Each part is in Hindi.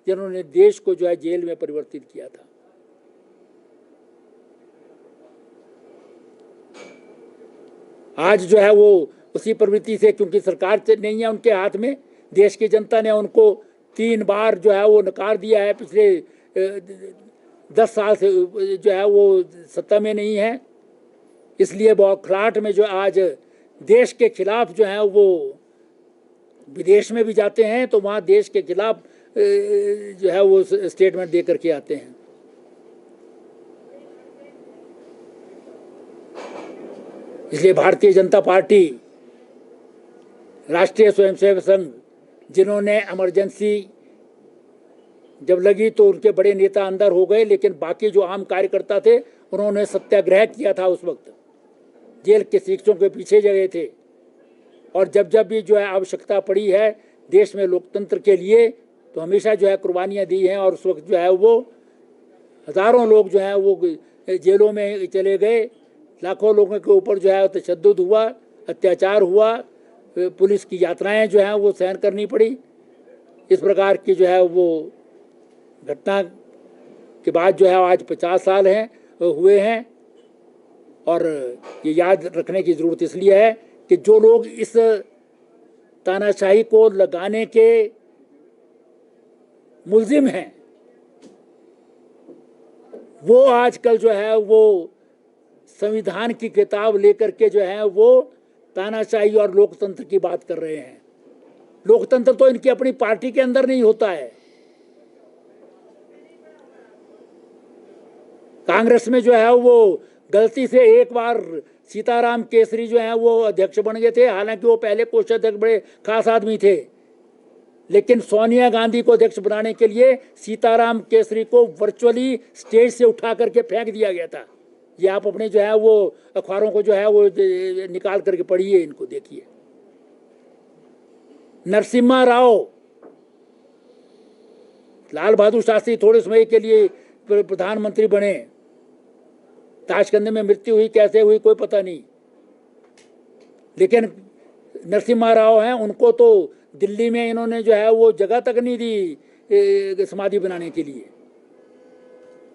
जिन्होंने देश को जो है जेल में परिवर्तित किया था। आज जो है वो उसी प्रवृत्ति से, क्योंकि सरकार नहीं है उनके हाथ में, देश की जनता ने उनको 3 बार जो है वो नकार दिया है, पिछले 10 साल से जो है वो सत्ता में नहीं है। इसलिए बौखलाहट में जो आज देश के खिलाफ जो है वो विदेश में भी जाते हैं तो वहाँ देश के खिलाफ जो है वो स्टेटमेंट दे करके आते हैं। इसलिए भारतीय जनता पार्टी, राष्ट्रीय स्वयंसेवक संघ, जिन्होंने इमरजेंसी जब लगी तो उनके बड़े नेता अंदर हो गए, लेकिन बाकी जो आम कार्यकर्ता थे उन्होंने सत्याग्रह किया था। उस वक्त जेल के शिक्षकों के पीछे जगह थे, और जब जब भी जो है आवश्यकता पड़ी है देश में लोकतंत्र के लिए तो हमेशा जो है कुर्बानियाँ दी हैं। और उस वक्त जो है वो हज़ारों लोग जो है वो जेलों में चले गए, लाखों लोगों के ऊपर जो है तशद्दुद हुआ, अत्याचार हुआ, पुलिस की यातनाएं जो हैं वो सहन करनी पड़ी। इस प्रकार की जो है वो घटना के बाद जो है आज 50 साल हुए हैं। और ये याद रखने की ज़रूरत इसलिए है कि जो लोग इस तानाशाही को लगाने के मुल्जिम हैं वो आजकल जो है वो संविधान की किताब लेकर के जो है वो तानाशाही और लोकतंत्र की बात कर रहे हैं। लोकतंत्र तो इनकी अपनी पार्टी के अंदर नहीं होता है। कांग्रेस में जो है वो गलती से एक बार सीताराम केसरी जो है वो अध्यक्ष बन गए थे, हालांकि वो पहले कोषाध्यक्ष बड़े खास आदमी थे, लेकिन सोनिया गांधी को अध्यक्ष बनाने के लिए सीताराम केसरी को वर्चुअली स्टेज से उठा करके फेंक दिया गया था। ये आप अपने जो है वो अखबारों को जो है वो निकाल करके पढ़िए, इनको देखिए। नरसिम्हा राव, लाल बहादुर शास्त्री थोड़े समय के लिए प्रधानमंत्री बने, ताशकंद में मृत्यु हुई, कैसे हुई कोई पता नहीं, लेकिन नरसिम्हा राव हैं, उनको तो दिल्ली में इन्होंने जो है वो जगह तक नहीं दी समाधि बनाने के लिए।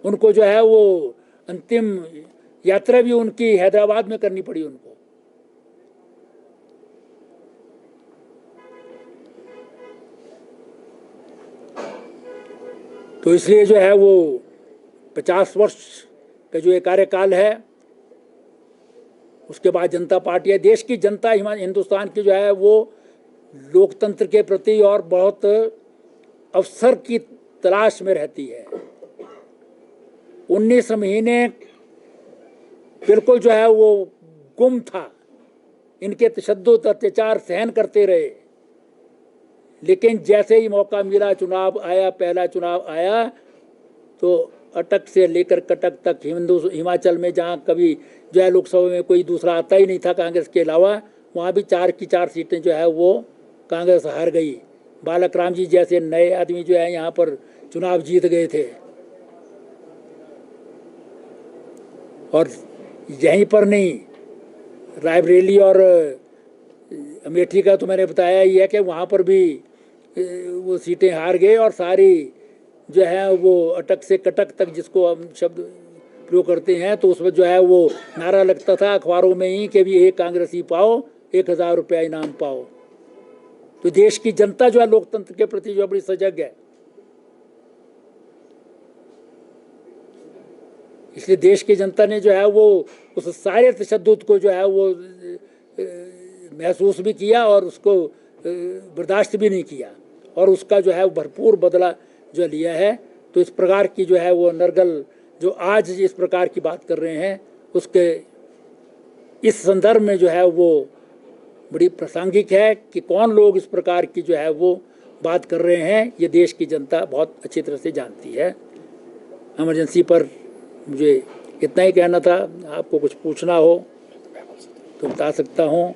उनको जो है वो अंतिम यात्रा भी उनकी हैदराबाद में करनी पड़ी उनको। तो इसलिए जो है वो 50 वर्ष का जो ये कार्यकाल है, उसके बाद जनता पार्टी है, देश की जनता हिंदुस्तान की जो है वो लोकतंत्र के प्रति और बहुत अवसर की तलाश में रहती है। 19 महीने बिल्कुल जो है वो गुम था, इनके तशद्दुद अत्याचार सहन करते रहे, लेकिन जैसे ही मौका मिला, चुनाव आया, पहला चुनाव आया, तो अटक से लेकर कटक तक हिमाचल में जहाँ कभी जो है लोकसभा में कोई दूसरा आता ही नहीं था कांग्रेस के अलावा, वहाँ भी 4 की 4 सीटें जो है वो कांग्रेस हार गई। बालक राम जी जैसे नए आदमी जो है यहाँ पर चुनाव जीत गए थे। और यहीं पर नहीं, रायबरेली और अमेठी का तो मैंने बताया ही है कि वहाँ पर भी वो सीटें हार गए, और सारी जो है वो अटक से कटक तक, जिसको हम शब्द प्रयोग करते हैं, तो उसमें जो है वो नारा लगता था अखबारों में ही कि भी एक कांग्रेसी पाओ 1000 रुपया इनाम पाओ। तो देश की जनता जो है लोकतंत्र के प्रति जो बड़ी सजग है। इसलिए देश की जनता ने जो है वो उस सारे तशद्दुद को जो है वो महसूस भी किया और उसको बर्दाश्त भी नहीं किया, और उसका जो है भरपूर बदला जो लिया है। तो इस प्रकार की जो है वो नरगल जो आज इस प्रकार की बात कर रहे हैं, उसके इस संदर्भ में जो है वो बड़ी प्रासंगिक है कि कौन लोग इस प्रकार की जो है वो बात कर रहे हैं। ये देश की जनता बहुत अच्छी तरह से जानती है। इमरजेंसी पर मुझे इतना ही कहना था। आपको कुछ पूछना हो तो बता सकता हूँ।